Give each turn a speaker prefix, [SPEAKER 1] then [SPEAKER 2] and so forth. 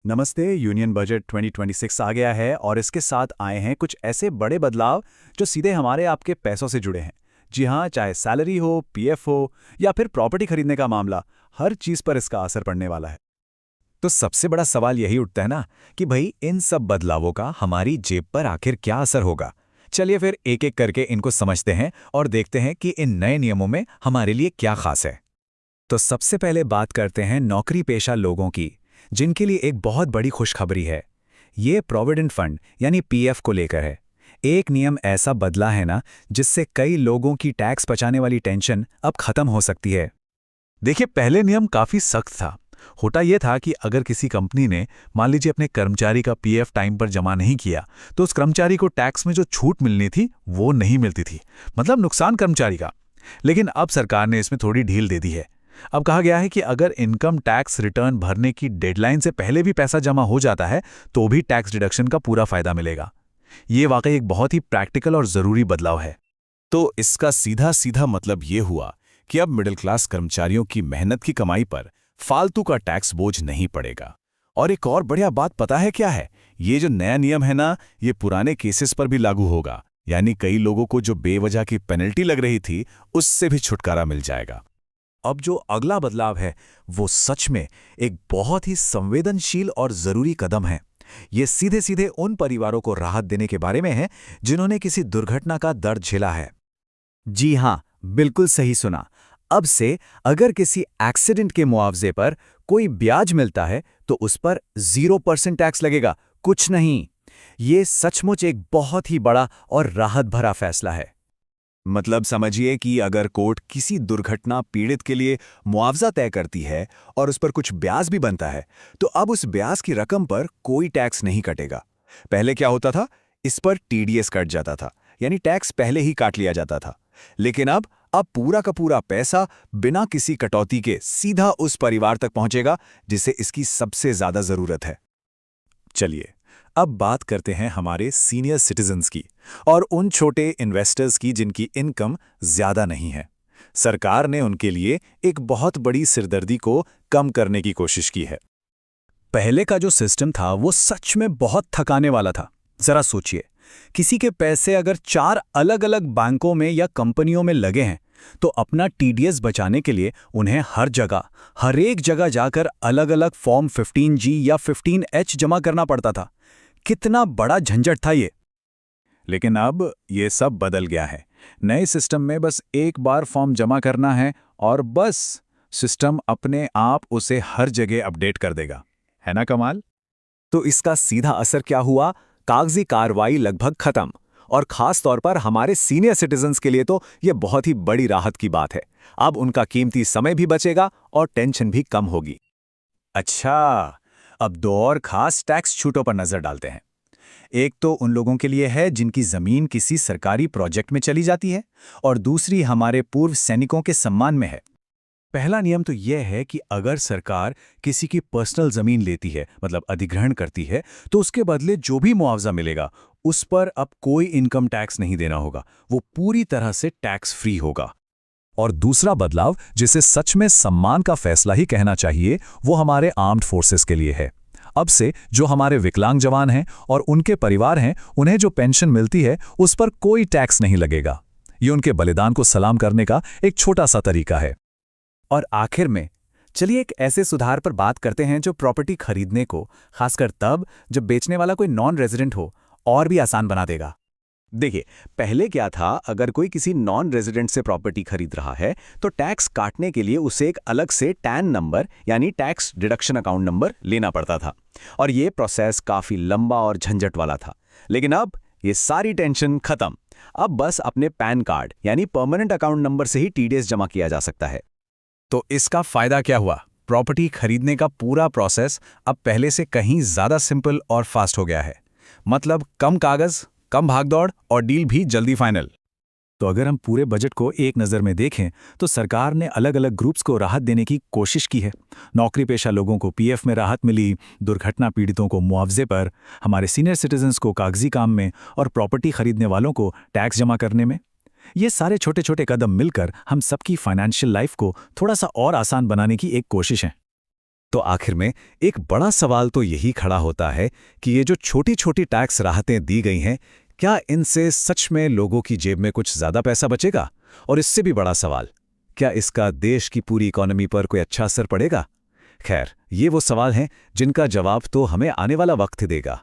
[SPEAKER 1] नमस्ते। Union budget 2026 आ गया है और इसके साथ आए हैं कुछ ऐसे बड़े बदलाव जो सीधे हमारे आपके पैसों से जुड़े हैं। जी हाँ, चाहे सैलरी हो, पीएफ हो या फिर प्रॉपर्टी खरीदने का मामला, हर चीज़ पर इसका असर पड़ने वाला है।
[SPEAKER 2] तो सबसे बड़ा सवाल यही उठता है ना कि भाई इन सब बदलावों का हमारी जेब पर आखिर क्या असर होगा। चलिए फिर एक एक करके इनको समझते हैं और देखते हैं कि इन नए नियमों में हमारे लिए क्या खास है। तो सबसे पहले बात करते हैं नौकरी पेशा लोगों की, जिनके लिए एक बहुत बड़ी खुशखबरी है। ये प्रोविडेंट फंड यानी पीएफ को लेकर है। एक नियम ऐसा बदला है ना, जिससे कई लोगों की टैक्स बचाने वाली टेंशन अब खत्म हो सकती है।
[SPEAKER 3] देखिए, पहले नियम काफी सख्त था। होता यह था कि अगर किसी कंपनी ने मान लीजिए अपने कर्मचारी का पीएफ टाइम पर जमा नहीं किया, तो उस कर्मचारी को टैक्स में जो छूट मिलनी थी वो नहीं मिलती थी, मतलब नुकसान कर्मचारी का। लेकिन अब सरकार ने इसमें थोड़ी ढील दे दी है। अब कहा गया है कि अगर इनकम टैक्स रिटर्न भरने की डेडलाइन से पहले भी पैसा जमा हो जाता है तो भी टैक्स डिडक्शन का पूरा फायदा मिलेगा। ये वाकई एक बहुत ही प्रैक्टिकल और जरूरी बदलाव है।
[SPEAKER 4] तो इसका सीधा सीधा मतलब ये हुआ कि अब मिडिल क्लास कर्मचारियों की मेहनत की कमाई पर फालतू का टैक्स बोझ नहीं पड़ेगा। और एक और बढ़िया बात पता है क्या है? ये जो नया नियम है ना, ये पुराने केसेस पर भी लागू होगा। यानी कई लोगों को जो बेवजह की पेनल्टी लग रही थी, उससे भी छुटकारा मिल जाएगा।
[SPEAKER 2] अब जो अगला बदलाव है वो सच में एक बहुत ही संवेदनशील और जरूरी कदम है। ये सीधे सीधे उन परिवारों को राहत देने के बारे में है जिन्होंने किसी दुर्घटना का दर्द झेला है। जी हाँ, बिल्कुल सही सुना। अब से अगर किसी एक्सीडेंट के मुआवजे पर कोई ब्याज मिलता है तो उस पर 0% टैक्स लगेगा, कुछ नहीं। ये सचमुच एक बहुत ही बड़ा और राहत भरा फैसला है।
[SPEAKER 1] मतलब समझिए कि अगर कोर्ट किसी दुर्घटना पीड़ित के लिए मुआवजा तय करती है और उस पर कुछ ब्याज भी बनता है, तो अब उस ब्याज की रकम पर कोई टैक्स नहीं कटेगा। पहले क्या होता था? इस पर टीडीएस कट जाता था, यानी टैक्स पहले ही काट लिया जाता था। लेकिन अब पूरा का पूरा पैसा बिना किसी कटौती के सीधा उस परिवार तक पहुंचेगा जिसे इसकी सबसे ज्यादा जरूरत है। चलिए, अब बात करते हैं हमारे सीनियर सिटीजन्स की और उन छोटे इन्वेस्टर्स की जिनकी इनकम ज्यादा नहीं है। सरकार ने उनके लिए एक बहुत बड़ी सिरदर्दी को कम करने की कोशिश की है। पहले का जो सिस्टम था वो सच में बहुत थकाने वाला था। जरा सोचिए, किसी के पैसे अगर 4 अलग-अलग बैंकों में या कंपनियों में लगे हैं तो अपना टीडीएस बचाने के लिए उन्हें हर एक जगह जाकर अलग-अलग फॉर्म 15G या 15H जमा करना पड़ता था। कितना बड़ा झंझट था ये। लेकिन अब ये सब बदल गया है। नए सिस्टम में बस एक बार फॉर्म जमा करना है और बस सिस्टम अपने आप उसे हर जगह अपडेट कर देगा। है ना कमाल?
[SPEAKER 2] तो इसका सीधा असर क्या हुआ? कागजी कार्रवाई लगभग खत्म। और खास तौर पर हमारे सीनियर सिटीजन्स के लिए तो यह बहुत ही बड़ी राहत की बात है। अब उनका कीमती समय भी बचेगा और टेंशन भी कम होगी। अच्छा, अब दो और खास टैक्स छूटों पर नजर डालते हैं। एक तो उन लोगों के लिए है जिनकी जमीन किसी सरकारी प्रोजेक्ट में चली जाती है और दूसरी हमारे पूर्व सैनिकों के सम्मान में है। पहला नियम तो यह है कि अगर सरकार किसी की पर्सनल जमीन लेती है, मतलब अधिग्रहण करती है, तो उसके बदले जो भी मुआवजा मिलेगा उस पर अब कोई इनकम टैक्स नहीं देना होगा। वो पूरी तरह से टैक्स फ्री होगा। और दूसरा बदलाव, जिसे सच में सम्मान का फैसला ही कहना चाहिए, वो हमारे आर्म्ड फोर्सेस के लिए है। अब से जो हमारे विकलांग जवान हैं और उनके परिवार हैं, उन्हें जो पेंशन मिलती है उस पर कोई टैक्स नहीं लगेगा। ये उनके बलिदान को सलाम करने का एक छोटा सा तरीका है। और आखिर में चलिए एक ऐसे सुधार पर बात करते हैं जो प्रॉपर्टी खरीदने को, खासकर तब जब बेचने वाला कोई नॉन रेजिडेंट हो, और भी आसान बना देगा। देखिए, पहले क्या था, अगर कोई किसी नॉन रेजिडेंट से प्रॉपर्टी खरीद रहा है तो टैक्स काटने के लिए उसे एक अलग से टैन नंबर यानी टैक्स डिडक्शन अकाउंट नंबर लेना पड़ता था और ये प्रोसेस काफी लंबा और झंझट वाला था। लेकिन अब ये सारी टेंशन खत्म। अब बस अपने पैन कार्ड यानी परमानेंट अकाउंट नंबर से ही टीडीएस जमा किया जा सकता है। तो इसका फायदा क्या हुआ? प्रॉपर्टी खरीदने का पूरा प्रोसेस अब पहले से कहीं ज्यादा सिंपल और फास्ट हो गया है। मतलब कम कागज, कम भागदौड़ और डील भी जल्दी फाइनल। तो अगर हम पूरे बजट को एक नज़र में देखें तो सरकार ने अलग अलग ग्रुप्स को राहत देने की कोशिश की है। नौकरी पेशा लोगों को पीएफ में राहत मिली, दुर्घटना पीड़ितों को मुआवजे पर, हमारे सीनियर सिटीजन्स को कागजी काम में और प्रॉपर्टी खरीदने वालों को टैक्स जमा करने में। ये सारे छोटे छोटे कदम मिलकर हम सबकी फाइनेंशियल लाइफ को थोड़ा सा और आसान बनाने की एक कोशिश है। तो आखिर में एक बड़ा सवाल तो यही खड़ा होता है कि ये जो छोटी छोटी टैक्स राहतें दी गई हैं, क्या इनसे सच में लोगों की जेब में कुछ ज़्यादा पैसा बचेगा? और इससे भी बड़ा सवाल, क्या इसका देश की पूरी इकोनॉमी पर कोई अच्छा असर पड़ेगा? खैर, ये वो सवाल हैं जिनका जवाब तो हमें आने वाला वक्त देगा।